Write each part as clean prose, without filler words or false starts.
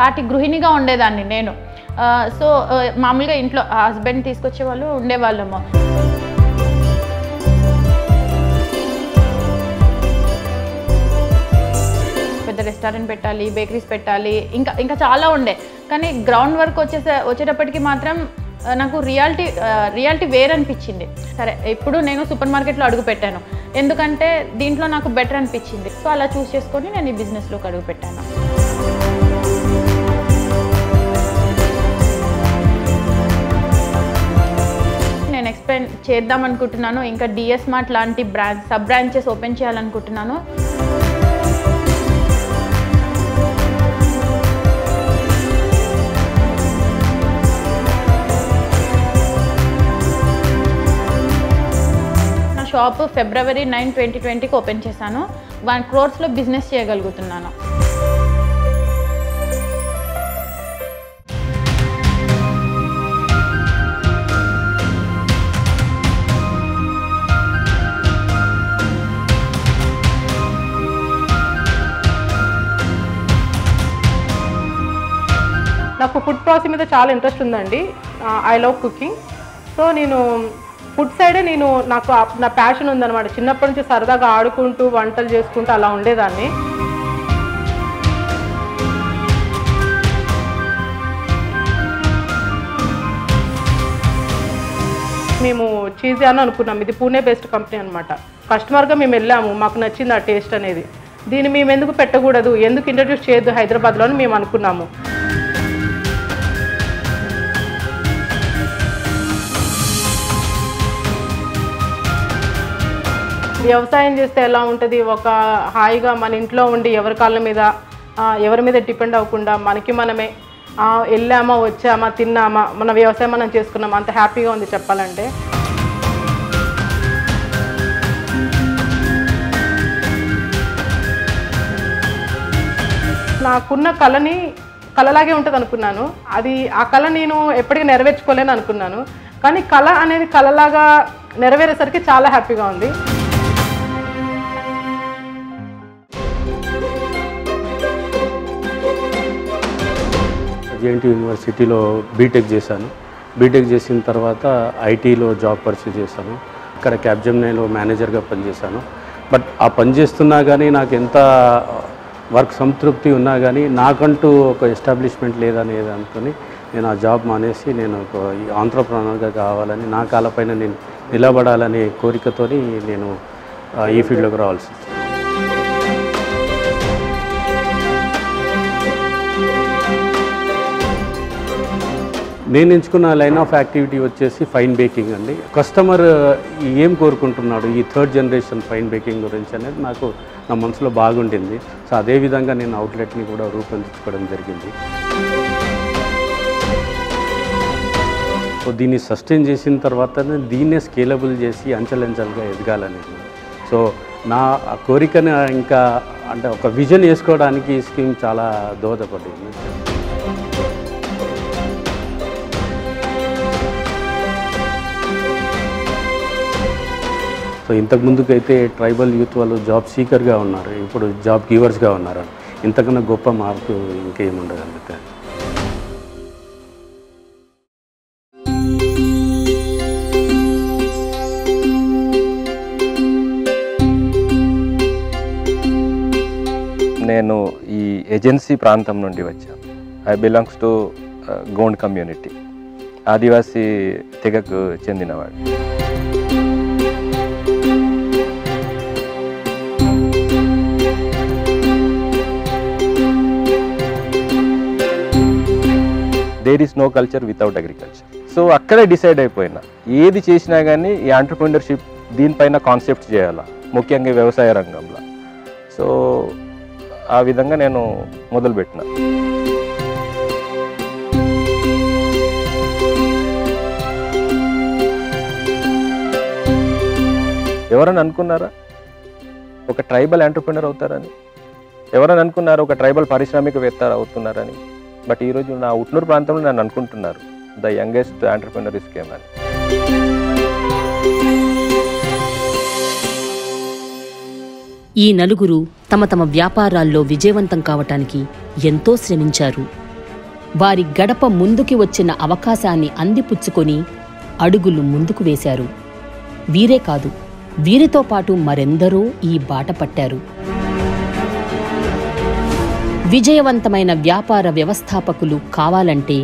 సాటి గృహిణిగా ఉండేదాన్ని నేను. సో మామూలుగా ఇంట్లో హస్బెండ్ తీసుకొచ్చే వాళ్ళు ఉండేవాళ్ళము. పెద్ద రెస్టారెంట్ పెట్టాలి, బేకరీస్ పెట్టాలి, ఇంకా చాలా ఉండే. కానీ గ్రౌండ్ వర్క్ వచ్చేటప్పటికి మాత్రం నాకు రియాలిటీ వేరే అనిపించింది. సరే ఇప్పుడు నేను సూపర్ మార్కెట్లో అడుగు పెట్టాను, ఎందుకంటే దీంట్లో నాకు బెటర్ అనిపించింది. సో అలా చూస్ చేసుకొని నేను ఈ బిజినెస్లోకి అడుగు పెట్టాను. నేను ఎక్స్పెండ్ చేద్దాం అనుకుంటున్నాను. ఇంకా డిఎస్ మార్ట్ లాంటి సబ్ బ్రాంచెస్ ఓపెన్ చేయాలనుకుంటున్నాను. షాప్ February 9, 2020కి ఓపెన్ చేశాను. 1 crore బిజినెస్ చేయగలుగుతున్నాను. నాకు ఫుడ్ ప్రాసెస్ మీద చాలా ఇంట్రెస్ట్ ఉందండి. I love cooking. సో నేను ఫుడ్ సైడే నాకు నా ప్యాషన్ ఉందన్నమాట. చిన్నప్పటి నుంచి సరదాగా ఆడుకుంటూ వంటలు చేసుకుంటూ అలా ఉండేదాన్ని. మేము చీజ్ అని అనుకున్నాం. ఇది పూణే బేస్డ్ కంపెనీ అనమాట. కస్టమర్గా మేము వెళ్ళాము, మాకు నచ్చింది ఆ టేస్ట్ అనేది. దీన్ని మేము ఎందుకు పెట్టకూడదు, ఎందుకు ఇంట్రడ్యూస్ చేయొద్దు హైదరాబాద్లో అని మేము అనుకున్నాము. వ్యవసాయం చేస్తే ఎలా ఉంటుంది, ఒక హాయిగా మన ఇంట్లో ఉండి ఎవరి కాళ్ళ మీద ఎవరి మీద డిపెండ్ అవ్వకుండా మనకి మనమే వెళ్ళామా, వచ్చామా, తిన్నామా, మన వ్యవసాయం మనం చేసుకున్నామా, అంత హ్యాపీగా ఉంది చెప్పాలంటే. నాకున్న కళలాగే ఉంటుంది అనుకున్నాను. ఆ కళ నేను ఎప్పటికీ నెరవేర్చుకోలేను అనుకున్నాను. కానీ కళ అనేది కళలాగా నెరవేరేసరికి చాలా హ్యాపీగా ఉంది. జేఎన్టీ యూనివర్సిటీలో బీటెక్ చేశాను. బీటెక్ చేసిన తర్వాత ఐటీలో జాబ్ పర్సూ చేశాను. ఇక్కడ క్యాప్జెమినైలో మేనేజర్గా పనిచేశాను. బట్ ఆ పని చేస్తున్నా కానీ నాకు ఎంత వర్క్ సంతృప్తి ఉన్నా కానీ నాకంటూ ఒక ఎస్టాబ్లిష్మెంట్ లేదనేది అనుకుని నేను ఆ జాబ్ మానేసి నేను ఒక ఆంట్రప్రెనర్గా కావాలని, నా కాళ్ళపైన నేను నిలబడాలనే కోరికతో నేను ఈ ఫీల్డ్లోకి రావాల్సి వచ్చింది. నేను ఎంచుకున్న లైన్ ఆఫ్ యాక్టివిటీ వచ్చేసి ఫైన్ బేకింగ్ అండి. కస్టమర్ ఏం కోరుకుంటున్నాడు ఈ 3rd జనరేషన్ ఫైన్ బేకింగ్ గురించి అనేది నాకు నా మనసులో బాగుండింది. సో అదేవిధంగా నేను అవుట్లెట్ని కూడా రూపొందించుకోవడం జరిగింది. సో దీన్ని సస్టైన్ చేసిన తర్వాత దీన్నే స్కేలబుల్ చేసి అంచెలంచెలుగా ఎదగాలనేది. సో నా కోరికను ఇంకా అంటే ఒక విజన్ వేసుకోవడానికి ఈ స్కీమ్ చాలా దోహదపడింది. సో ఇంతకు ముందుకైతే ట్రైబల్ యూత్ వాళ్ళు జాబ్ సీకర్గా ఉన్నారు, ఇప్పుడు జాబ్ గివర్స్గా ఉన్నారు. ఇంతకన్నా గొప్ప మార్పు ఇంకేముండదు అందుకే. నేను ఈ ఏజెన్సీ ప్రాంతం నుండి వచ్చాను. I belongs to Gond community, Adivasi తెగకు చెందినవాడు. There is no culture without agriculture. So అక్కడే డిసైడ్ అయిపోయినా ఏది చేసినా కానీ ఈ ఆంటర్‌ప్రెన్యూర్‌షిప్ దీనిపైన కాన్సెప్ట్ చేయాలా, ముఖ్యంగా వ్యవసాయ రంగంలో. సో ఆ విధంగా నేను మొదలుపెట్టిన. ఎవరైనా అనుకున్నారా ఒక ట్రైబల్ ఎంటర్‌ప్రెన్యూర్ అవుతారని? ఎవరైనా అనుకున్నారా ఒక ట్రైబల్ పారిశ్రామికవేత్త అవుతున్నారని? బట్ ఈరోజు నా ఉట్నూరు ప్రాంతంలో నన్ను అనుకుంటున్నారు the youngest entrepreneur is came అని. ఈ నలుగురు తమ తమ వ్యాపారాల్లో విజయవంతం కావటానికి ఎంతో శ్రమించారు. వారి గడప ముందుకి వచ్చిన అవకాశాన్ని అందిపుచ్చుకొని అడుగులు ముందుకు వేశారు. వీరే కాదు, వీరితో పాటు మరెందరో ఈ బాట పట్టారు. విజయవంతమైన వ్యాపార వ్యవస్థాపకులు కావాలంటే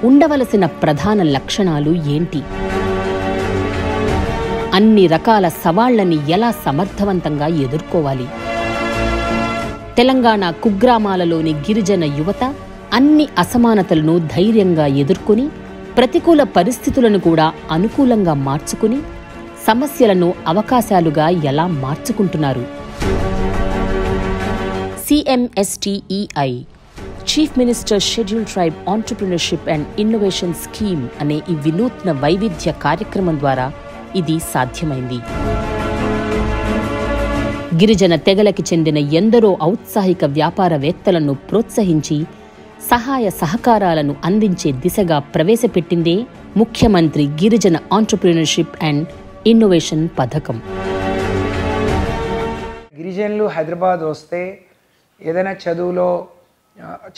ఉండవలసిన ప్రధాన లక్షణాలు ఏంటి? అన్ని రకాల సవాళ్లని ఎలా సమర్థవంతంగా ఎదుర్కోవాలి? తెలంగాణ కుగ్రామాలలోని గిరిజన యువత అన్ని అసమానతలను ధైర్యంగా ఎదుర్కొని ప్రతికూల పరిస్థితులను కూడా అనుకూలంగా మార్చుకుని సమస్యలను అవకాశాలుగా ఎలా మార్చుకుంటున్నారు? CMSTEI chief minister scheduled tribe entrepreneurship and innovation scheme అనే ఈ వినూత్న వైవిధ్య కార్యక్రమం ద్వారా ఇది సాధ్యమైంది. గిరిజన తెగలకి చెందిన ఎందరో ఔత్సాహిక వ్యాపారవేత్తలను ప్రోత్సహించి సహాయ సహకారాలను అందించే దిశగా ప్రవేశపెట్టిందే ముఖ్యమంత్రి గిరిజన ఆంటర్‌ప్రెన్యూర్‌షిప్ అండ్ ఇన్నోవేషన్ పథకం. గిరిజనులు హైదరాబాద్ వస్తే ఏదైనా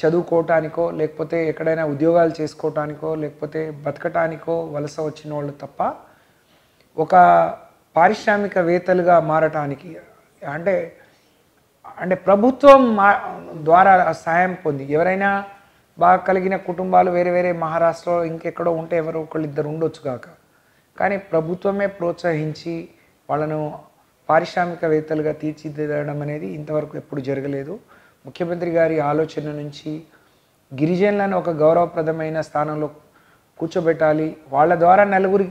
చదువుకోవటానికో లేకపోతే ఎక్కడైనా ఉద్యోగాలు చేసుకోవటానికో లేకపోతే బతకటానికో వలస వచ్చిన వాళ్ళు తప్ప ఒక పారిశ్రామికవేత్తలుగా మారటానికి అంటే ప్రభుత్వం ద్వారా సహాయం పొంది ఎవరైనా బాగా కలిగిన కుటుంబాలు వేరే వేరే మహారాష్ట్రలో ఇంకెక్కడో ఉంటే ఎవరో ఒకళ్ళిద్దరు ఉండొచ్చు కాక, కానీ ప్రభుత్వమే ప్రోత్సహించి వాళ్ళను పారిశ్రామికవేత్తలుగా తీర్చిదిద్దడం అనేది ఇంతవరకు ఎప్పుడు జరగలేదు. ముఖ్యమంత్రి గారి ఆలోచన నుంచి గిరిజనులను ఒక గౌరవప్రదమైన స్థానంలో కూర్చోబెట్టాలి, వాళ్ళ ద్వారా నలుగురి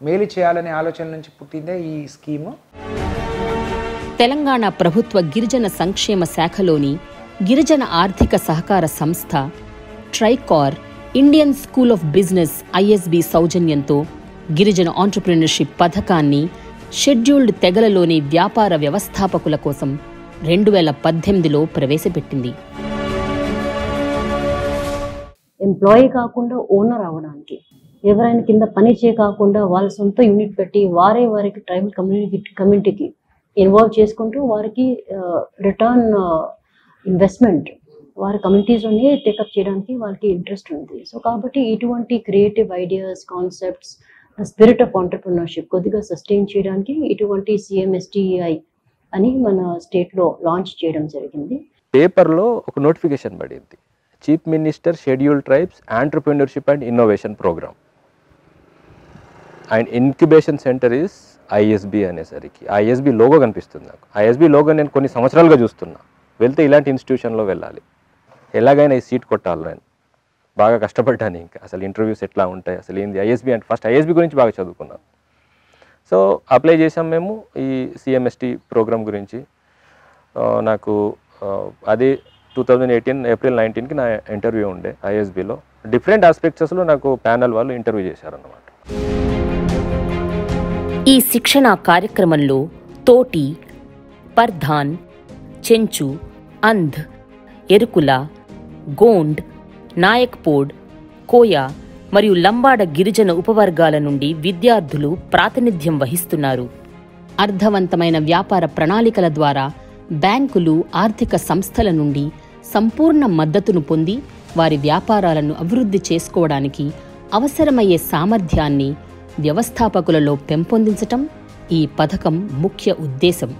మేలు చేయాలనే ఆలోచన నుంచి పుట్టిందే ఈ స్కీము. తెలంగాణ ప్రభుత్వ గిరిజన సంక్షేమ శాఖలోని గిరిజన ఆర్థిక సహకార సంస్థ TRICOR Indian school of business ISB సౌజన్యంతో గిరిజన ఆంటర్‌ప్రెన్యూర్‌షిప్ పథకాన్ని షెడ్యూల్డ్ తెగలలోని వ్యాపార వ్యవస్థాపకుల కోసం 2018లో ప్రవేశపెట్టింది. ఎంప్లాయీ కాకుండా ఓనర్ అవడానికి, ఎవరైనా కింద పని చేయకుండా వాళ్ళ సొంత యూనిట్ పెట్టి వారికి ట్రైబల్ కమ్యూనిటీకి ఇన్వాల్వ్ చేసుకుంటూ వారికి రిటర్న్ ఇన్వెస్ట్మెంట్ వారి కమ్యూనిటీస్లోనే టేకప్ చేయడానికి వాళ్ళకి ఇంట్రెస్ట్ ఉంది. సో కాబట్టి ఇటువంటి creative ideas, concepts, spirit of entrepreneurship కొద్దిగా సస్టైన్ చేయడానికి ఇటువంటి CMSTEI అని మన స్టేట్లో లాంచ్ చేయడం జరిగింది. పేపర్లో ఒక నోటిఫికేషన్ పడింది, chief minister scheduled tribes entrepreneurship and innovation programme and incubation centre is ISB అనేసరికి ISB లోగో కనిపిస్తుంది నాకు. ISB లోగో నేను కొన్ని సంవత్సరాలుగా చూస్తున్నా. వెళ్తే ఇలాంటి ఇన్స్టిట్యూషన్లో వెళ్ళాలి, ఎలాగైనా ఈ సీట్ కొట్టాలి. నేను బాగా కష్టపడ్డాను. ఇంకా అసలు ఇంటర్వ్యూస్ ఎట్లా ఉంటాయి, అసలు ఏంది ISB అంటే ఫస్ట్ ISB గురించి బాగా చదువుకున్నాను. సో అప్లై చేసాం మేము ఈ CMST ప్రోగ్రామ్ గురించి. నాకు అదే 2018 ఏప్రిల్ 19కి నా ఇంటర్వ్యూ ఉండే ISBలో. డిఫరెంట్ ఆస్పెక్ట్స్లో నాకు ప్యానల్ వాళ్ళు ఇంటర్వ్యూ చేశారన్నమాట. ఈ శిక్షణా కార్యక్రమంలో తోటి, పర్ధాన్, చెంచు, అంధ్, ఎరుకుల, గోండ్, నాయక్పోడ్, కోయా మరియు లంబాడ గిరిజన ఉపవర్గాల నుండి విద్యార్థులు ప్రాతినిధ్యం వహిస్తున్నారు. అర్థవంతమైన వ్యాపార ప్రణాళికల ద్వారా బ్యాంకులు, ఆర్థిక సంస్థల నుండి సంపూర్ణ మద్దతును పొంది వారి వ్యాపారాలను అభివృద్ధి చేసుకోవడానికి అవసరమయ్యే సామర్థ్యాన్ని వ్యవస్థాపకులలో పెంపొందించటం ఈ పథకం ముఖ్య ఉద్దేశం.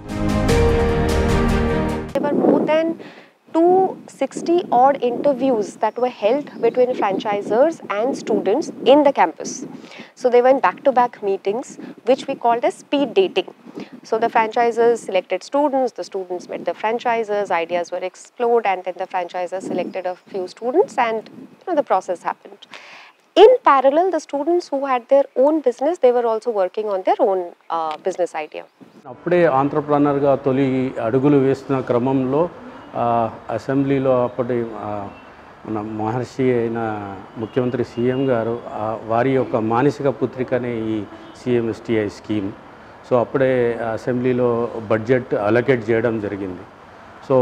260 odd interviews that were held between franchisors and students in the campus. So they went back-to-back meetings, which we called as speed dating. So the franchisors selected students, the students met the franchisors, ideas were explored, and then the franchisors selected a few students, and the process happened. In parallel, the students who had their own business, they were also working on their own business idea. అప్పుడే ఆంట్రప్రనర్గా తొలి అడుగులు వేస్తున్న క్రమంలో అసెంబ్లీలో అప్పటి మన మహర్షి అయిన ముఖ్యమంత్రి CM గారు వారి యొక్క మానసిక పుత్రికనే ఈ CMSTI స్కీమ్. సో అప్పుడే అసెంబ్లీలో బడ్జెట్ అలొకేట్ చేయడం జరిగింది. సో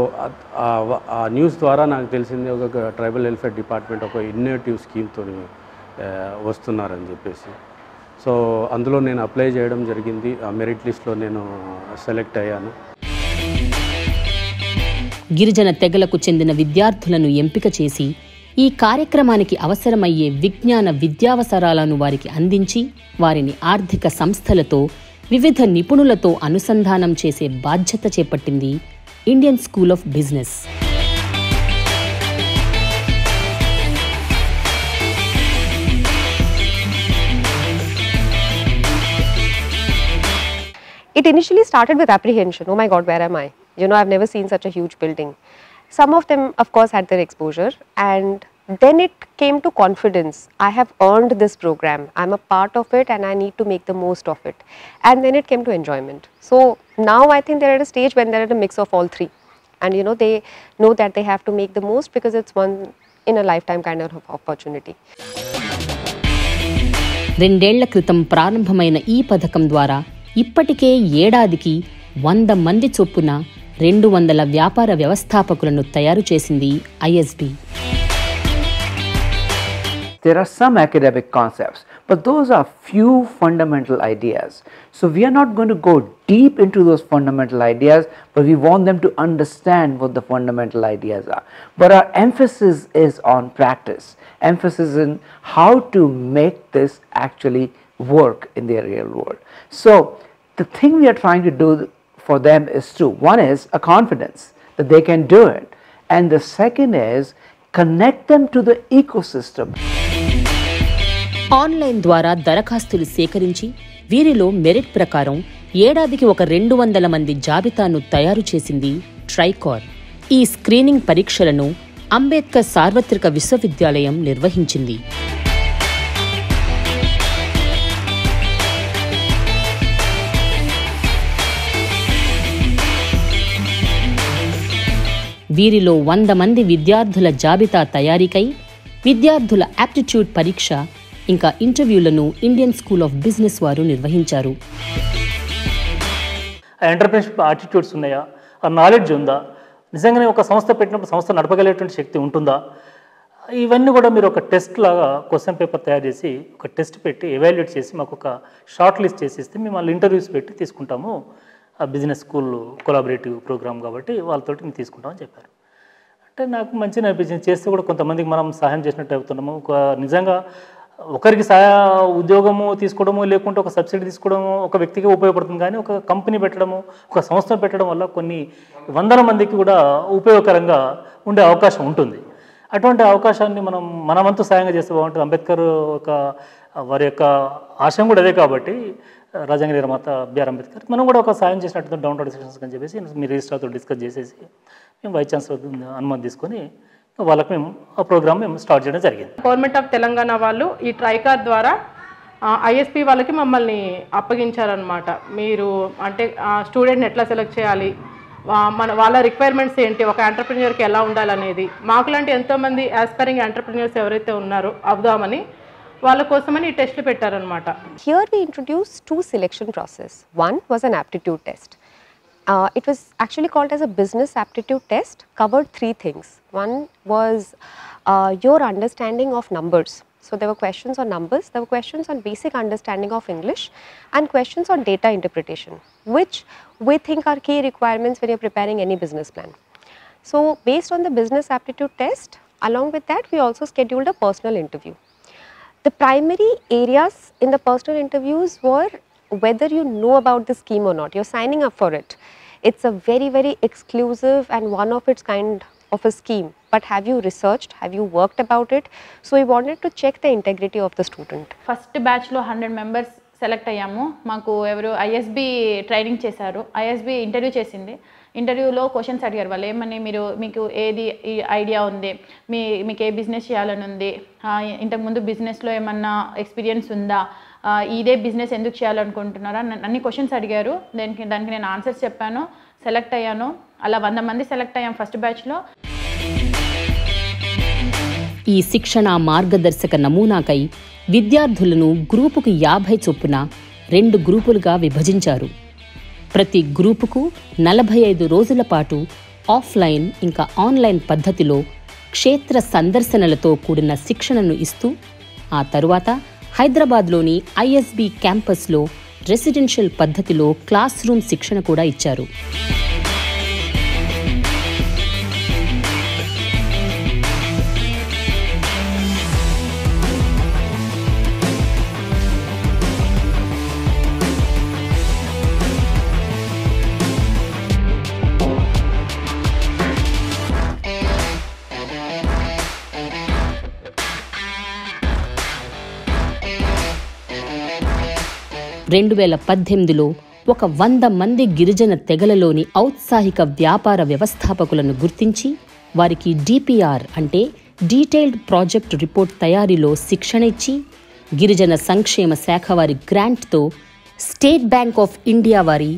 ఆ న్యూస్ ద్వారా నాకు తెలిసింది ఒక ట్రైబల్ వెల్ఫేర్ డిపార్ట్మెంట్ ఒక ఇన్నోవేటివ్ స్కీమ్తో వస్తున్నారని చెప్పేసి. సో అందులో నేను అప్లై చేయడం జరిగింది. ఆ మెరిట్ లిస్ట్లో నేను సెలెక్ట్ అయ్యాను. గిరిజన తెగలకు చెందిన విద్యార్థులను ఎంపిక చేసి ఈ కార్యక్రమానికి అవసరమయ్యే విజ్ఞాన విద్యావసరాలను వారికి అందించి వారిని ఆర్థిక సంస్థలతో వివిధ నిపుణులతో అనుసంధానం చేసే బాధ్యత చేపట్టింది Indian school of business. It initially started with apprehension. Oh my God, where am I? You know, I've never seen such a huge building. Some of them, of course, had their exposure, and then it came to confidence. I have earned this program. I'm a part of it, and I need to make the most of it. And then it came to enjoyment. So now I think they're at a stage when they're at a mix of all three. And you know, they know that they have to make the most because it's one in a lifetime kind of opportunity. 2 ఏళ్ల క్రితం ప్రారంభమైన ఈ పథకం ద్వారా ఇప్పటికే ఏడాదికి 100 మంది చొప్పున 200 వ్యాపార వ్యవస్థాపకులను తయారు చేసింది ISB. There are some academic concepts, but those are few fundamental ideas. So we are not going to go deep into those fundamental ideas, but we want them to understand what the fundamental ideas are. But our emphasis is on practice, emphasis in how to make this actually work in the real world. So the thing we are trying to do for them is two. One is a confidence that they can do it, and the second is connect them to the ecosystem. Online ద్వారా దరఖాస్తులు సేకరించి వీరిలో merit ప్రకారం ఏడాదికి ఒక 200 మంది జాబితాను తయారు చేసింది ట్రైకార్. ఈ స్క్రీనింగ్ పరీక్షలను అంబేద్కర్ సార్వత్రిక విశ్వవిద్యాలయం నిర్వహించింది. వీరిలో 100 మంది విద్యార్థుల జాబితా తయారీకై విద్యార్థుల యాప్టిట్యూడ్ పరీక్ష ఇంకా ఇంటర్వ్యూలను ఇండియన్ స్కూల్ ఆఫ్ బిజినెస్ వారు నిర్వహించారు. ఎంటర్‌ప్రెన్యూర్‌షిప్ యాటిట్యూడ్స్ ఉన్నాయా, ఆ నాలెడ్జ్ ఉందా, నిజంగానే ఒక సంస్థ పెట్టినప్పుడు సంస్థ నడపగలిగేటువంటి శక్తి ఉంటుందా, ఇవన్నీ కూడా మీరు ఒక టెస్ట్ లాగా క్వశ్చన్ పేపర్ తయారు చేసి ఒక టెస్ట్ పెట్టి ఎవాల్యుయేట్ చేసి మాకు ఒక షార్ట్ లిస్ట్ చేసి ఇస్తే మేము వాళ్ళు ఇంటర్వ్యూస్ పెట్టి తీసుకుంటాము. ఆ బిజినెస్ స్కూల్ కొలాబరేటివ్ ప్రోగ్రామ్ కాబట్టి వాళ్ళతోటి మేము తీసుకుంటామని చెప్పారు. అంటే నాకు మంచిగా అనిపించింది. చేస్తే కూడా కొంతమందికి మనం సహాయం చేసినట్టు అవుతున్నాము. నిజంగా ఒకరికి ఉద్యోగము తీసుకోవడము లేకుంటే ఒక సబ్సిడీ తీసుకోవడము ఒక వ్యక్తికి ఉపయోగపడుతుంది, కానీ ఒక కంపెనీ పెట్టడము ఒక సంస్థ పెట్టడం వల్ల కొన్ని 100 మందికి కూడా ఉపయోగకరంగా ఉండే అవకాశం ఉంటుంది. అటువంటి అవకాశాన్ని మనం మన వంతు సాయంగా చేస్తే బాగుంటుంది. అంబేద్కర్ వారి యొక్క ఆశయం కూడా అదే కాబట్టి రాజ్యాంగ నిర్మాత బిఆర్ అంబేద్కర్ మనం కూడా ఒక సాయం చేసినట్టు డౌన్ టౌన్ సెక్షన్స్ అని చెప్పేసి మీ రిజిస్ట్రార్తో డిస్కస్ చేసేసి మేము వైస్ ఛాన్సలర్ అనుమతి తీసుకొని వాళ్ళకి మేము ఆ ప్రోగ్రామ్ మేము స్టార్ట్ చేయడం జరిగింది. గవర్నమెంట్ ఆఫ్ తెలంగాణ వాళ్ళు ఈ ట్రైకార్ ద్వారా ISP వాళ్ళకి మమ్మల్ని అప్పగించారనమాట. మీరు అంటే స్టూడెంట్ని ఎట్లా సెలెక్ట్ చేయాలి, వాళ్ళ రిక్వైర్మెంట్స్ ఏంటి, ఒక ఎంటర్‌ప్రెన్యూర్కి ఎలా ఉండాలనేది మాకు లాంటి ఎంతోమంది ఆస్పైరింగ్ ఎంటర్‌ప్రెన్యూర్స్ ఎవరైతే ఉన్నారో అవుదామని వాళ్ళ కోసమని ఈ టెస్ట్లు పెట్టారనమాట. Here we introduced 2 selection process. One was an aptitude test. It was actually called as a business aptitude test, covered 3 things. One was your understanding of numbers. So there were questions on numbers, there were questions on basic understanding of English, and questions on data interpretation, which we think are key requirements when you're preparing any business plan. So based on the business aptitude test, along with that we also scheduled a personal interview. The primary areas in the personal interviews were whether you know about the scheme or not. You're signing up for it. It's a very, very exclusive and one of its kind of a scheme. But have you researched? Have you worked about it? So we wanted to check the integrity of the student. First బ్యాచ్లో 100 members select అయ్యాము. మాకు ఎవరు ISB training చేశారు, ISB interview చేసింది. ఇంటర్వ్యూలో questions అడిగారు. వాళ్ళు ఏమని, మీకు ఏది ఐడియా ఉంది, మీకు ఏ బిజినెస్ చేయాలని ఉంది, ఇంతకుముందు బిజినెస్లో ఏమన్నా ఎక్స్పీరియన్స్ ఉందా, ఇదే బిజినెస్ ఎందుకు చేయాలనుకుంటున్నారా, అన్ని క్వశ్చన్స్ అడిగారు. దానికి నేను ఆన్సర్స్ చెప్పాను, సెలెక్ట్ అయ్యాను. అలా 100 మంది సెలెక్ట్ అయ్యాం ఫస్ట్ బ్యాచ్లో. ఈ శిక్షణ మార్గదర్శక నమూనాకై విద్యార్థులను గ్రూపుకు 50 చొప్పున 2 గ్రూపులుగా విభజించారు. ప్రతి గ్రూపుకు 45 రోజుల పాటు ఆఫ్లైన్ ఇంకా ఆన్లైన్ పద్ధతిలో క్షేత్ర సందర్శనలతో కూడిన శిక్షణను ఇస్తూ ఆ తరువాత హైదరాబాద్లోని ISB క్యాంపస్లో రెసిడెన్షియల్ పద్ధతిలో క్లాస్ రూమ్ శిక్షణ కూడా ఇచ్చారు. 2018లో ఒక 100 మంది గిరిజన తెగలలోని ఔత్సాహిక వ్యాపార వ్యవస్థాపకులను గుర్తించి వారికి డిపిఆర్ అంటే డీటెయిల్డ్ ప్రాజెక్ట్ రిపోర్ట్ తయారీలో శిక్షణ ఇచ్చి గిరిజన సంక్షేమ శాఖ వారి గ్రాంట్తో స్టేట్ బ్యాంక్ ఆఫ్ ఇండియా వారి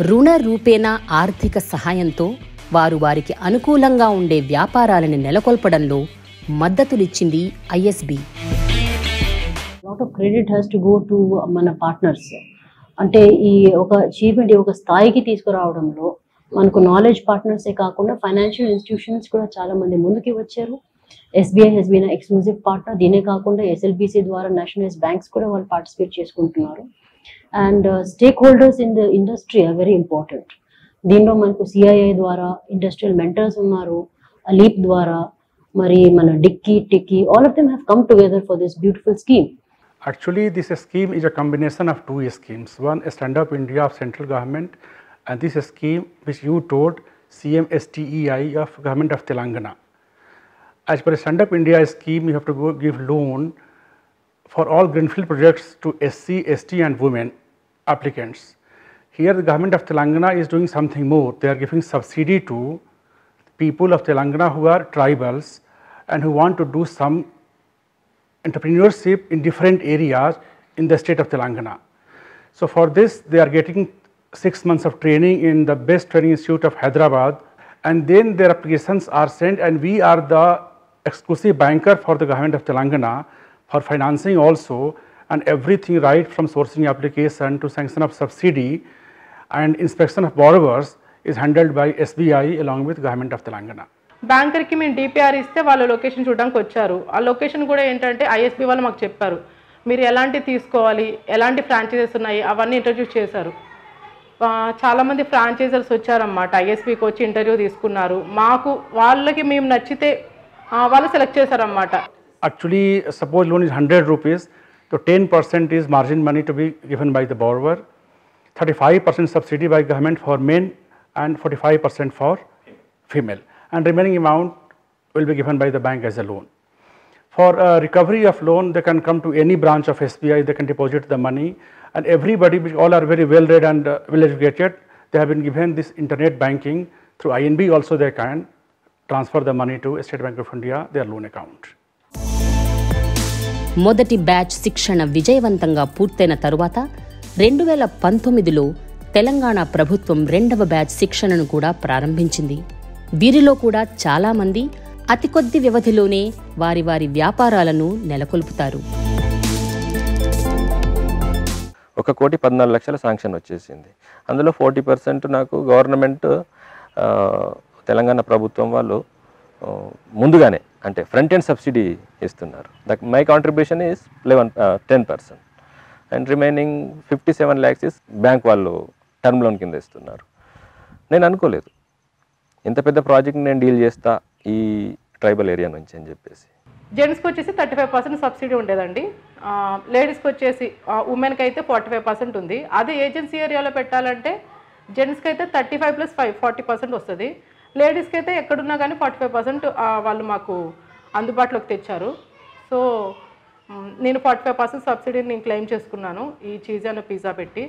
రుణ రూపేణా ఆర్థిక సహాయంతో వారికి అనుకూలంగా ఉండే వ్యాపారాలను నెలకొల్పడంలో మద్దతులిచ్చింది ISB. Lot of credit has to go to మన పార్ట్నర్స్. అంటే ఈ ఒక అచీవ్మెంట్ ఒక స్థాయికి తీసుకురావడంలో మనకు నాలెడ్జ్ పార్ట్నర్సే కాకుండా ఫైనాన్షియల్ ఇన్స్టిట్యూషన్స్ కూడా చాలా మంది ముందుకి వచ్చారు. SBI has been exclusive partner. దీనే కాకుండా ఎస్ఎల్బిసి ద్వారా నేషనలైజ్ బ్యాంక్స్ కూడా వాళ్ళు పార్టిసిపేట్ చేసుకుంటున్నారు. And stakeholders in the industry are very important. దీనిలో మనకు సిఐఐ ద్వారా ఇండస్ట్రియల్ మెంటర్స్ ఉన్నారు, లీప్ ద్వారా మరి మన TICCI all of them have come together for this beautiful scheme. Actually, this scheme is a combination of two schemes. One is Stand Up India of central government, and this scheme which you told CM STEI of government of Telangana. As per Stand Up India scheme, you have to go give loan for all greenfield projects to SC, ST and women applicants. Here the government of Telangana is doing something more. They are giving subsidy to people of Telangana who are tribals and who want to do some entrepreneurship in different areas in the state of Telangana. So for this they are getting 6 months of training in the best training institute of Hyderabad, and then their applications are sent, and we are the exclusive banker for the government of Telangana for financing also, and everything right from sourcing application to sanction of subsidy and inspection of borrowers is handled by SBI along with government of Telangana. బ్యాంకర్కి మేము DPR ఇస్తే వాళ్ళు location చూడడానికి వచ్చారు. ఆ location కూడా ఏంటంటే ISB వాళ్ళు మాకు చెప్పారు మీరు ఎలాంటి తీసుకోవాలి, ఎలాంటి ఫ్రాంచైజెస్ ఉన్నాయి అవన్నీ ఇంటర్వ్యూ చేశారు. చాలామంది ఫ్రాంచైజర్స్ వచ్చారన్నమాట, ఐఎస్బికి వచ్చి ఇంటర్వ్యూ తీసుకున్నారు. వాళ్ళకి మేము నచ్చితే వాళ్ళు సెలెక్ట్ చేశారన్నమాట. Actually, suppose loan is 100 rupees, so 10% is margin money to be given by the borrower, 35% subsidy by government for men and 45% for female, and remaining amount will be given by the bank as a loan. For recovery of loan, they can come to any branch of SBI, they can deposit the money, and everybody, all are very well read and well educated, they have been given this internet banking through INB also. They can transfer the money to State Bank of India, their loan account. మొదటి batch శిక్షణ విజయవంతంగా పూర్తయిన తరువాత 2019లో తెలంగాణ ప్రభుత్వం రెండవ batch శిక్షణను కూడా ప్రారంభించింది. వీరిలో కూడా చాలామంది అతి కొద్ది వ్యవధిలోనే వారి వ్యాపారాలను నెలకొల్పుతారు. 1,14,00,000 శాంక్షన్ వచ్చేసింది. అందులో 40% నాకు గవర్నమెంట్ తెలంగాణ ప్రభుత్వం వాళ్ళు ముందుగానే అంటే ఫ్రంట్ ఎండ్ సబ్సిడీ ఇస్తున్నారు. My contribution is 10%, and remaining 57 lakhs is bank వాళ్ళు టర్మ్ లోన్ కింద ఇస్తున్నారు. నేను అనుకోలేదు ఇంత పెద్ద ప్రాజెక్ట్ నేను డీల్ చేస్తా ఈ ట్రైబల్ ఏరియా నుంచి అని చెప్పేసి. జెంట్స్కి వచ్చేసి 35% సబ్సిడీ ఉండేదండి. లేడీస్కి వచ్చేసి ఉమెన్కి అయితే 45% ఉంది. అదే ఏజెన్సీ ఏరియాలో పెట్టాలంటే జెంట్స్కి అయితే 35+5 40% వస్తుంది. లేడీస్కి అయితే ఎక్కడున్నా కానీ 45% వాళ్ళు మాకు అందుబాటులోకి తెచ్చారు. సో నేను 45% సబ్సిడీని నేను క్లెయిమ్ చేసుకున్నాను ఈ చీజ్ అండ్ పిజ్జా పెట్టి.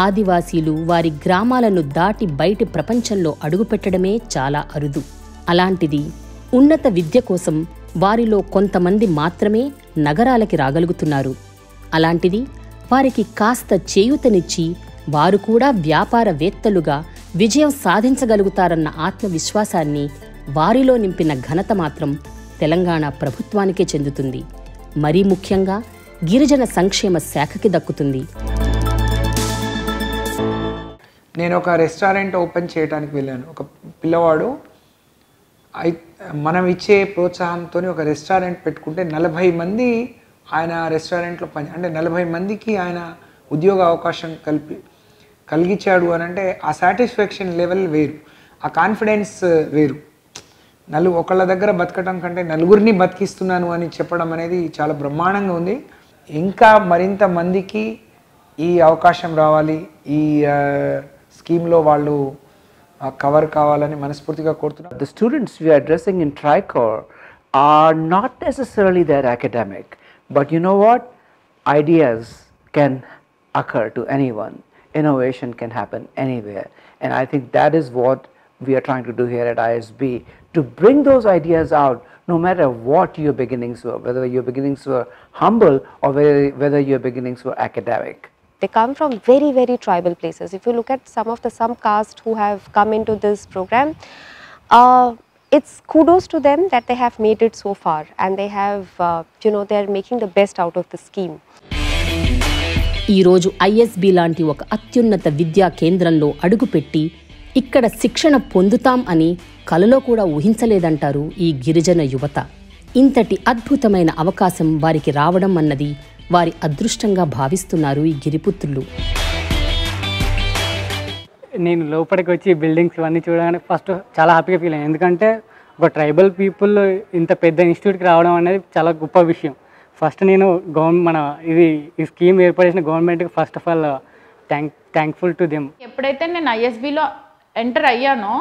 ఆదివాసీలు వారి గ్రామాలను దాటి బయటి ప్రపంచంలో అడుగుపెట్టడమే చాలా అరుదు. అలాంటిది ఉన్నత విద్య కోసం వారిలో కొంతమంది మాత్రమే నగరాలకి రాగలుగుతున్నారు. అలాంటిది వారికి కాస్త చేయూతనిచ్చి వారు కూడా వ్యాపారవేత్తలుగా విజయం సాధించగలుగుతారన్న ఆత్మవిశ్వాసాన్ని వారిలో నింపిన ఘనత మాత్రం తెలంగాణ ప్రభుత్వానికే చెందుతుంది. మరీ ముఖ్యంగా గిరిజన సంక్షేమ శాఖకి దక్కుతుంది. నేను ఒక రెస్టారెంట్ ఓపెన్ చేయడానికి వెళ్ళాను. ఒక పిల్లవాడు మనం ఇచ్చే ప్రోత్సాహంతో ఒక రెస్టారెంట్ పెట్టుకుంటే 40 మంది ఆయన రెస్టారెంట్లో అంటే 40 మందికి ఆయన ఉద్యోగ అవకాశం కలిగించాడు అని అంటే ఆ సాటిస్ఫాక్షన్ లెవెల్ వేరు, ఆ కాన్ఫిడెన్స్ వేరు. ఒకళ్ళ దగ్గర బతకడం కంటే నలుగురిని బతికిస్తున్నాను అని చెప్పడం అనేది చాలా బ్రహ్మాండంగా ఉంది. ఇంకా మరింత మందికి ఈ అవకాశం రావాలి, ఈ స్కీమ్లో వాళ్ళు కవర్ కావాలని మనస్ఫూర్తిగా కోరుతున్నాను. The students we are addressing in TriCore are not necessarily that academic, but you know what? ideas can occur to anyone. Innovation can happen anywhere. And I think that is what we are trying to do here at ISB, to bring those ideas out no matter what your beginnings were, whether your beginnings were humble or whether your beginnings were academic. They come from very, very tribal places. If you look at some caste who have come into this program, it's kudos to them that they have made it so far, and they have, they are making the best out of the scheme. ఈరోజు ISB లాంటి ఒక అత్యున్నత విద్యా కేంద్రంలో అడుగుపెట్టి ఇక్కడ శిక్షణ పొందుతాం అని కలలో కూడా ఊహించలేదంటారు ఈ గిరిజన యువత. ఇంతటి అద్భుతమైన అవకాశం వారికి రావడం అన్నది వారి అదృష్టంగా భావిస్తున్నారు ఈ గిరిపుత్రులు. నేను లోపలికి వచ్చి బిల్డింగ్స్ ఇవన్నీ చూడగానే ఫస్ట్ చాలా హ్యాపీగా ఫీల్ అయ్యాను. ఎందుకంటే ఒక ట్రైబల్ పీపుల్ ఇంత పెద్ద ఇన్స్టిట్యూట్కి రావడం అనేది చాలా గొప్ప విషయం. ఫస్ట్ నేను ఈ స్కీమ్ ఏర్పడేసిన గవర్నమెంట్కి first of all thankful to them. ఎప్పుడైతే నేను ఐఎస్బిలో ఎంటర్ అయ్యానో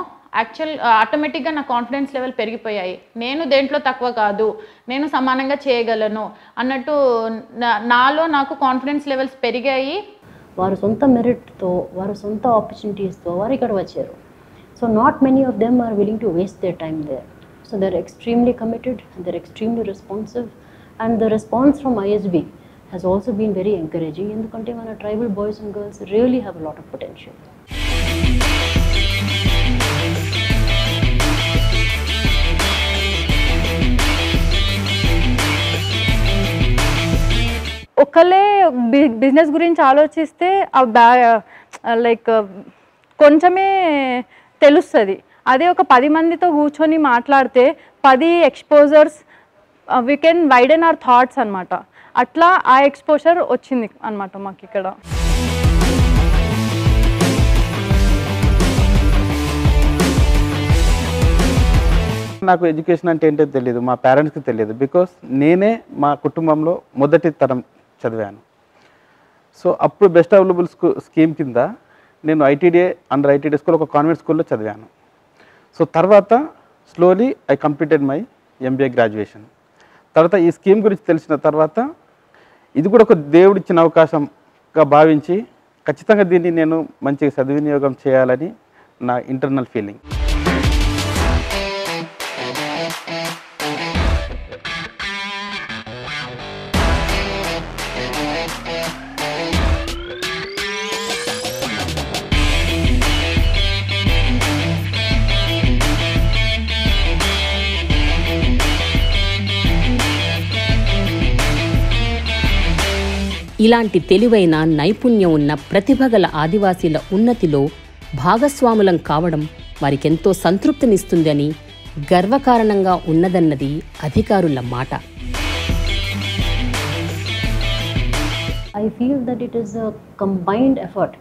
ఆటోమేటిక్గా నా కాన్ఫిడెన్స్ లెవెల్ పెరిగిపోయాయి. నేను దేంట్లో తక్కువ కాదు, నేను సమానంగా చేయగలను అన్నట్టు నాలో నాకు కాన్ఫిడెన్స్ లెవెల్స్ పెరిగాయి. వారు సొంత మెరిట్తో, వారు సొంత ఆపర్చునిటీస్తో వారు ఇక్కడ వచ్చారు. So not many of them are willing to waste their time there. So they are extremely committed, they are extremely responsive, and the response from ISB has also been very encouraging, ఎందుకంటే మన tribal boys and girls really have a lot of potential. ఒకళ్ళే business గురించి ఆలోచిస్తే like కొంచెమే తెలుస్తుంది. అదే ఒక 10 మందితో కూర్చొని మాట్లాడితే 10 exposures we can widen our thoughts అనమాట. అట్లా ఆ ఎక్స్పోజర్ వచ్చింది అనమాట మాకు ఇక్కడ. నాకు ఎడ్యుకేషన్ అంటే ఏంటో తెలియదు, మా పేరెంట్స్కి తెలియదు. బికాస్ నేనే మా కుటుంబంలో మొదటి తరం చదివాను. సో అప్పుడు బెస్ట్ అవైలబుల్ స్కీమ్ కింద నేను ఐటీడీఏ అండర్ ఐటీడీఏ స్కూల్ ఒక కాన్వెంట్ స్కూల్లో చదివాను. సో తర్వాత slowly I completed my MBA graduation. తర్వాత ఈ స్కీమ్ గురించి తెలిసిన తర్వాత ఇది కూడా ఒక దేవుడిచ్చిన అవకాశంగా భావించి ఖచ్చితంగా దీన్ని నేను మంచిగా సద్వినియోగం చేయాలని నా ఇంటర్నల్ ఫీలింగ్. ఇలాంటి తెలివైన నైపుణ్యం ఉన్న ప్రతిభగల ఆదివాసీల ఉన్నతిలో భాగస్వాములం కావడం వారికెంతో సంతృప్తినిస్తుందని, గర్వకారణంగా ఉన్నదన్నది అధికారుల మాట. I feel that it is a combined effort.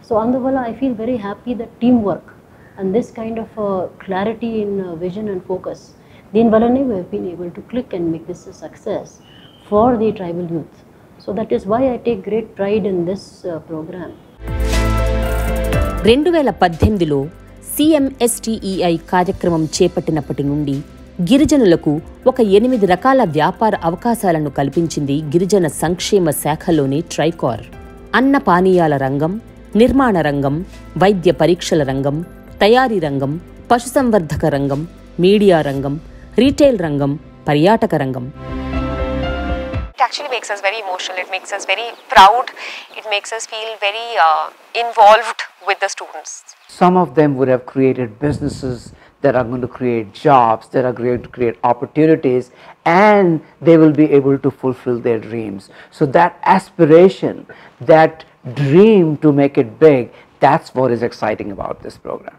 So అందువల్ల I feel very happy that teamwork and this kind of clarity in vision and focus, దీనివల్లనే we have been able to click and make this a success for the tribal youth. So that is why I take great pride in this program. 2018లో CMSTEI కార్యక్రమం చేపట్టినప్పటి నుండి గిరిజనులకు ఒక 8 రకాల వ్యాపార అవకాశాలను కల్పించింది గిరిజన సంక్షేమ శాఖలోని ట్రైకార్. అన్న పానీయాల రంగం, నిర్మాణ రంగం, వైద్య పరీక్షల రంగం, తయారీ రంగం, పశుసంవర్ధక రంగం, మీడియా రంగం, రీటైల్ రంగం, పర్యాటక రంగం. It actually makes us very emotional, it makes us very proud, it makes us feel very involved with the students. Some of them would have created businesses that are going to create jobs, that are going to create opportunities, and they will be able to fulfill their dreams. So that aspiration, that dream to make it big, that's what is exciting about this program.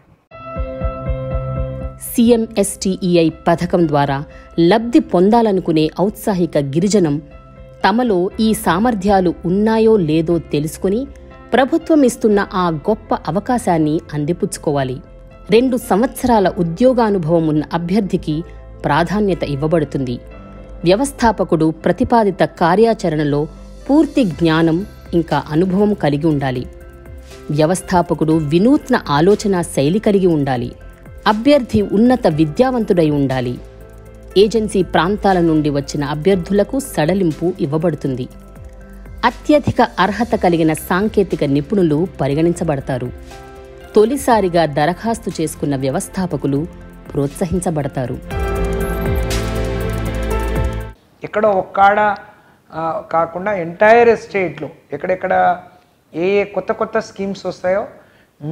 CMSTEI పథకం ద్వారా లబ్ధి పొందాలనుకునే ఔత్సాహిక గిరిజనం తమలో ఈ సామర్థ్యాలు ఉన్నాయో లేదో తెలుసుకుని ప్రభుత్వం ఇస్తున్న ఆ గొప్ప అవకాశాన్ని అందిపుచ్చుకోవాలి. 2 సంవత్సరాల ఉద్యోగానుభవం ఉన్న అభ్యర్థికి ప్రాధాన్యత ఇవ్వబడుతుంది. వ్యవస్థాపకుడు ప్రతిపాదిత కార్యాచరణలో పూర్తి జ్ఞానం ఇంకా అనుభవం కలిగి ఉండాలి. వ్యవస్థాపకుడు వినూత్న ఆలోచన శైలి కలిగి ఉండాలి. అభ్యర్థి ఉన్నత విద్యావంతుడై ఉండాలి. ఏజెన్సీ ప్రాంతాల నుండి వచ్చిన అభ్యర్థులకు సడలింపు ఇవ్వబడుతుంది. అత్యధిక అర్హత కలిగిన సాంకేతిక నిపుణులు పరిగణించబడతారు. తొలిసారిగా దరఖాస్తు చేసుకున్న వ్యవస్థాపకులు ప్రోత్సహించబడతారు. ఎక్కడో ఒక్కడ కాకుండా ఎంటైర్ స్టేట్లో ఎక్కడెక్కడ ఏ కొత్త కొత్త స్కీమ్స్ వస్తాయో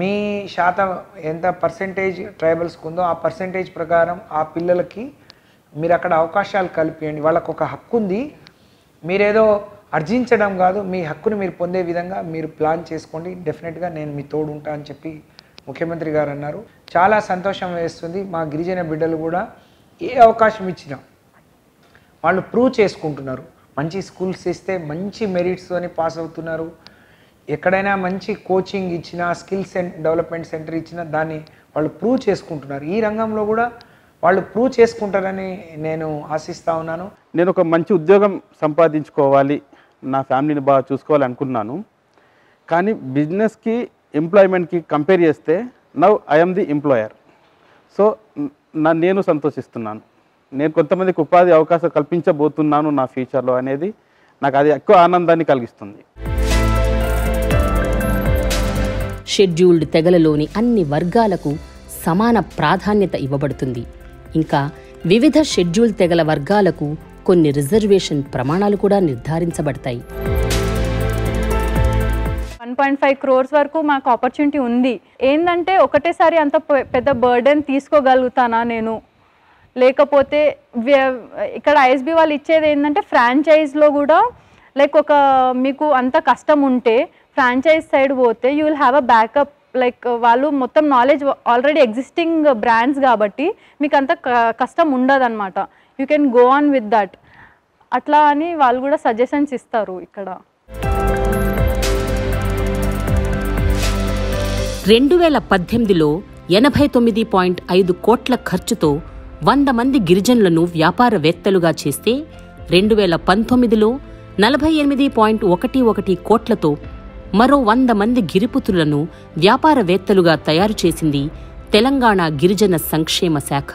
మీ శాతం ఎంత పర్సెంటేజ్ ట్రైబల్స్కి ఉందో ఆ పర్సెంటేజ్ ప్రకారం ఆ పిల్లలకి మీరు అక్కడ అవకాశాలు కల్పియండి. వాళ్ళకు ఒక హక్కు ఉంది, మీరేదో అర్జించడం కాదు, మీ హక్కును మీరు పొందే విధంగా మీరు ప్లాన్ చేసుకోండి, డెఫినెట్గా నేను మీ తోడు ఉంటా అని చెప్పి ముఖ్యమంత్రి గారు అన్నారు. చాలా సంతోషం వేస్తుంది. మా గిరిజన బిడ్డలు కూడా ఏ అవకాశం ఇచ్చినా వాళ్ళు ప్రూవ్ చేసుకుంటున్నారు. మంచి స్కూల్స్ ఇస్తే మంచి మెరిట్స్తోని పాస్ అవుతున్నారు. ఎక్కడైనా మంచి కోచింగ్ ఇచ్చినా, స్కిల్స్ డెవలప్మెంట్ సెంటర్ ఇచ్చినా దాన్ని వాళ్ళు ప్రూవ్ చేసుకుంటున్నారు. ఈ రంగంలో కూడా వాళ్ళు ప్రూవ్ చేసుకుంటారని నేను ఆశిస్తూ ఉన్నాను. నేను ఒక మంచి ఉద్యోగం సంపాదించుకోవాలి, నా ఫ్యామిలీని బాగా చూసుకోవాలి అనుకున్నాను. కానీ బిజినెస్కి ఎంప్లాయ్మెంట్కి కంపేర్ చేస్తే now I'm the employer. So నేను సంతోషిస్తున్నాను. నేను కొంతమందికి ఉపాధి అవకాశం కల్పించబోతున్నాను నా ఫ్యూచర్లో అనేది నాకు అది ఎక్కువ ఆనందాన్ని కలిగిస్తుంది. షెడ్యూల్డ్ తెగలలోని అన్ని వర్గాలకు సమాన ప్రాధాన్యత ఇవ్వబడుతుంది. ఇంకా వివిధ షెడ్యూల్ తెగల వర్గాలకు కొన్ని రిజర్వేషన్ ప్రమాణాలు కూడా నిర్ధారించబడతాయి. 1.5 crores వరకు మాకు ఆపర్చునిటీ ఉంది. ఏంటంటే ఒకటేసారి అంత పెద్ద బర్డెన్ తీసుకోగలుగుతానా నేను, లేకపోతే ఇక్కడ ఐఎస్బి వాళ్ళు ఇచ్చేది ఏంటంటే ఫ్రాంచైజ్లో కూడా లైక్ ఒక మీకు అంత కష్టం ఉంటే ఫ్రాంచైజ్ సైడ్ పోతే you will have a backup. Like వాళ్ళు మొత్తం నాలెడ్జ్ ఆల్రెడీ ఎగ్జిస్టింగ్ బ్రాండ్స్ కాబట్టి మీకు అంత కష్టం ఉండదు అనమాట. You can go on with that. అట్లా అని వాళ్ళు కూడా సజెషన్స్ ఇస్తారు. ఇక్కడ 2018లో 89.5 కోట్ల ఖర్చుతో 100 మంది గిరిజనులను వ్యాపారవేత్తలుగా చేస్తే 2019లో 48.11 కోట్లతో మరో 100 మంది గిరిపుత్రులను వ్యాపారవేత్తలుగా తయారు చేసింది తెలంగాణ గిరిజన సంక్షేమ శాఖ.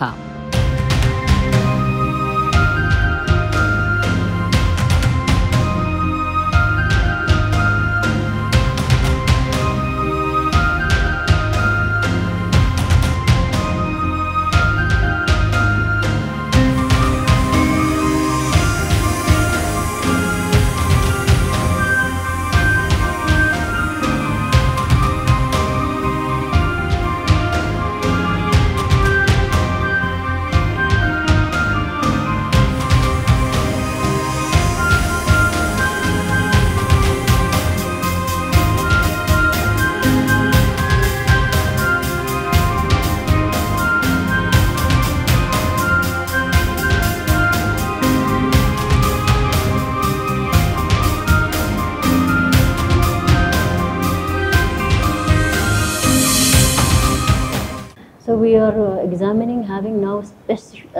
So we are examining having now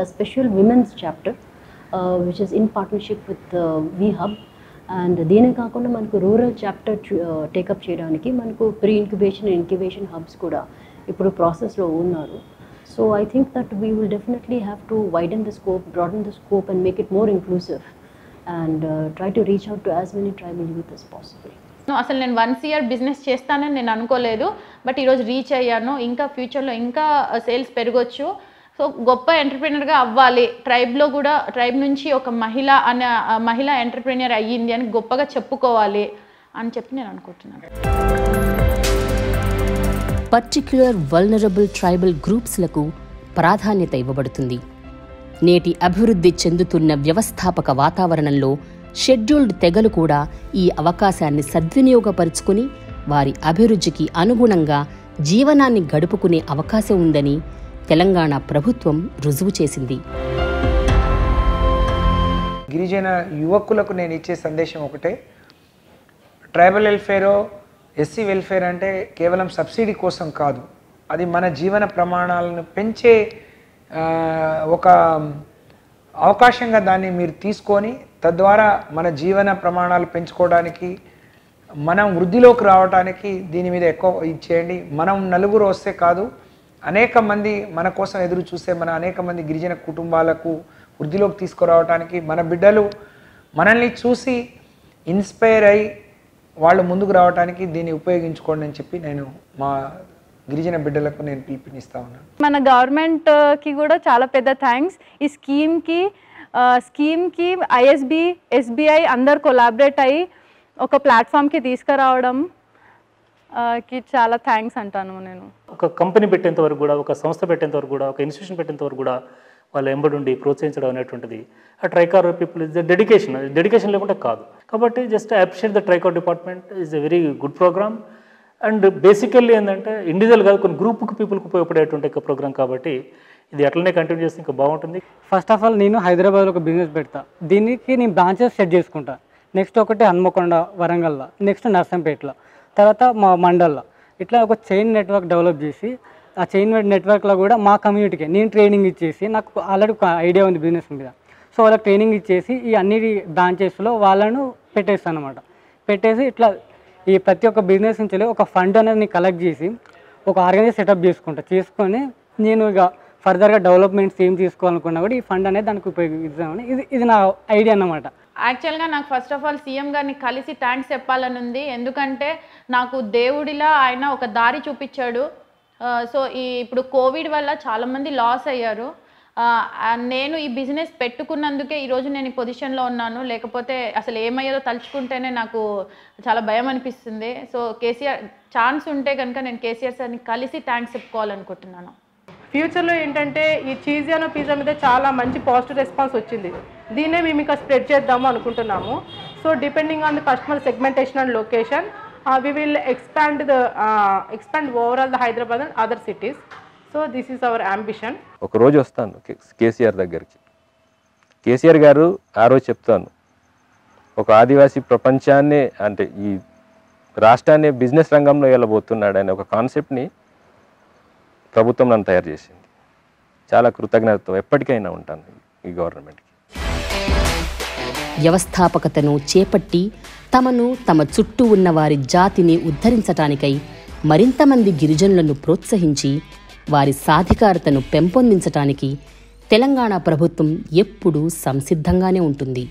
a special women's chapter which is in partnership with VHub, and దీనే కాకుండా మనకు రూరల్ చాప్టర్ టేకప్ చేయడానికి మనకు pre incubation and incubation hubs కూడా ఇప్పుడు ప్రాసెస్లో ఉన్నారు. So I think that we will definitely have to widen the scope, broaden the scope and make it more inclusive and try to reach out to as many tribal youth as possible. అసలు నేను 1 year business చేస్తానని నేను అనుకోలేదు, but ఈరోజు reach అయ్యాను. ఇంకా ఫ్యూచర్లో ఇంకా సేల్స్ పెరగొచ్చు. సో గొప్ప ఎంటర్ప్రెన్యూర్గా అవ్వాలి, ట్రైబ్లో కూడా ట్రైబ్ నుంచి ఒక మహిళ ఎంటర్ప్రెన్యూర్ అయ్యింది అని గొప్పగా చెప్పుకోవాలి అని చెప్పి నేను అనుకుంటున్నాను. పర్టిక్యులర్ వల్నరబుల్ ట్రైబల్ గ్రూప్స్లకు ప్రాధాన్యత ఇవ్వబడుతుంది. నేటి అభివృద్ధి చెందుతున్న వ్యవస్థాపక వాతావరణంలో షెడ్యూల్డ్ తెగలు కూడా ఈ అవకాశాన్ని సద్వినియోగపరుచుకుని వారి అభివృద్ధికి అనుగుణంగా జీవనాన్ని గడుపుకునే అవకాశం ఉందని తెలంగాణ ప్రభుత్వం రుజువు చేసింది. గిరిజన యువకులకు నేను ఇచ్చే సందేశం ఒకటే, ట్రైబల్ వెల్ఫేరో ఎస్సీ వెల్ఫేర్ అంటే కేవలం సబ్సిడీ కోసం కాదు, అది మన జీవన ప్రమాణాలను పెంచే ఒక అవకాశంగా దాన్ని మీరు తీసుకొని తద్వారా మన జీవన ప్రమాణాలు పెంచుకోవడానికి, మనం వృద్ధిలోకి రావడానికి దీని మీద ఎక్కువ ఇచ్చేయండి. మనం నలుగురు వస్తే కాదు, అనేక మంది మన కోసం ఎదురు చూసే మన అనేక మంది గిరిజన కుటుంబాలకు వృద్ధిలోకి తీసుకురావడానికి, మన బిడ్డలు మనల్ని చూసి ఇన్స్పైర్ అయ్యి వాళ్ళు ముందుకు రావడానికి దీన్ని ఉపయోగించుకోండి అని చెప్పి నేను మా గిరిజన బిడ్డలకు నేను పిలుపునిస్తా ఉన్నాను. మన గవర్నమెంట్కి కూడా చాలా పెద్ద థ్యాంక్స్. ఈ స్కీమ్కి ఐఎస్బి, ఎస్బీఐ అందరు కొలాబరేట్ అయ్యి ఒక ప్లాట్ఫామ్కి తీసుకురావడం కి చాలా థ్యాంక్స్ అంటాను నేను. ఒక కంపెనీ పెట్టేంత వరకు కూడా, ఒక సంస్థ పెట్టేంత వరకు కూడా, ఒక ఇన్స్టిట్యూషన్ పెట్టేంత వరకు కూడా వాళ్ళు ఎంబడి ఉండి ప్రోత్సహించడం అనేటువంటిది ఆ Tricor people is the dedication లేకుంటే కాదు. కాబట్టి just appreciate the Tricor department is a very good programme. And basically ఏంటంటే ఇండివిజువల్ కాదు, కొన్ని గ్రూప్కి పీపుల్కి ఉపయోగపడేటువంటి ఒక ప్రోగ్రామ్ కాబట్టి ఇది అట్లనే కంటిన్యూ చేస్తే ఇంకా బాగుంటుంది. ఫస్ట్ ఆఫ్ ఆల్ నేను హైదరాబాద్లో ఒక బిజినెస్ పెడతా, దీనికి నేను బ్రాంచెస్ సెట్ చేసుకుంటా. నెక్స్ట్ ఒకటి హన్మకొండ, వరంగల్లో, నెక్స్ట్ నర్సంపేటలో, తర్వాత మా మండల్లో, ఇట్లా ఒక చైన్ నెట్వర్క్ డెవలప్ చేసి ఆ చైన్ నెట్వర్క్లో కూడా మా కమ్యూనిటీకి నేను ట్రైనింగ్ ఇచ్చేసి, నాకు ఆల్రెడీ ఒక ఐడియా ఉంది బిజినెస్ మీద, సో వాళ్ళకి ట్రైనింగ్ ఇచ్చేసి ఈ అన్ని బ్రాంచెస్లో వాళ్ళను పెట్టేస్తాను అనమాట. పెట్టేసి ఇట్లా ఈ ప్రతి ఒక్క బిజినెస్ నుంచి ఒక ఫండ్ అనేది కలెక్ట్ చేసి ఒక ఆర్గనైజ్ సెటప్ చేసుకొని నేను ఇక ఫర్దర్గా డెవలప్మెంట్స్ ఏం తీసుకోవాలనుకున్నా కూడా ఈ ఫండ్ అనేది దానికి ఉపయోగిద్దామని ఇది నా ఐడియా అన్నమాట. యాక్చువల్గా నాకు ఫస్ట్ ఆఫ్ ఆల్ సీఎం గారిని కలిసి థ్యాంక్స్ చెప్పాలని ఉంది. ఎందుకంటే నాకు దేవుడిలా ఆయన ఒక దారి చూపించాడు. సో ఇప్పుడు కోవిడ్ వల్ల చాలామంది లాస్ అయ్యారు. నేను ఈ బిజినెస్ పెట్టుకున్నందుకే ఈరోజు నేను ఈ పొజిషన్లో ఉన్నాను. లేకపోతే అసలు ఏమయ్యేదో తలుచుకుంటేనే నాకు చాలా భయం అనిపిస్తుంది. సో కేసీఆర్ ఛాన్స్ ఉంటే కనుక నేను కేసీఆర్ సార్ని కలిసి థ్యాంక్స్ చెప్పుకోవాలనుకుంటున్నాను. ఫ్యూచర్లో ఏంటంటే ఈ చీజియానో పిజ్జా మీద చాలా మంచి పాజిటివ్ రెస్పాన్స్ వచ్చింది. దీన్నే మేము ఇంకా స్ప్రెడ్ చేద్దాము అనుకుంటున్నాము. So depending on the customer segmentation and location we will expand overall the Hyderabad and other cities. So this is our ambition. ఒక రోజు వస్తాను కేసీఆర్ దగ్గరికి. కేసీఆర్ గారు ఆ రోజు చెప్తాను, ఒక ఆదివాసీ ప్రపంచాన్ని అంటే ఈ రాష్ట్రాన్ని బిజినెస్ రంగంలో వెళ్ళబోతున్నాడు అనే ఒక కాన్సెప్ట్ని ప్రభుత్వం నన్ను తయారు చేసింది. చాలా కృతజ్ఞతతో ఎప్పటికైనా ఉంటాను ఈ గవర్నమెంట్కి. వ్యవస్థాపకతను చేపట్టి తమను తమ చుట్టూ ఉన్న వారి జాతిని ఉద్ధరించటానికై మరింతమంది గిరిజనులను ప్రోత్సహించి వారి సాధికారతను పెంపొందించటానికి తెలంగాణ ప్రభుత్వం ఎప్పుడూ సంసిద్ధంగానే ఉంటుంది.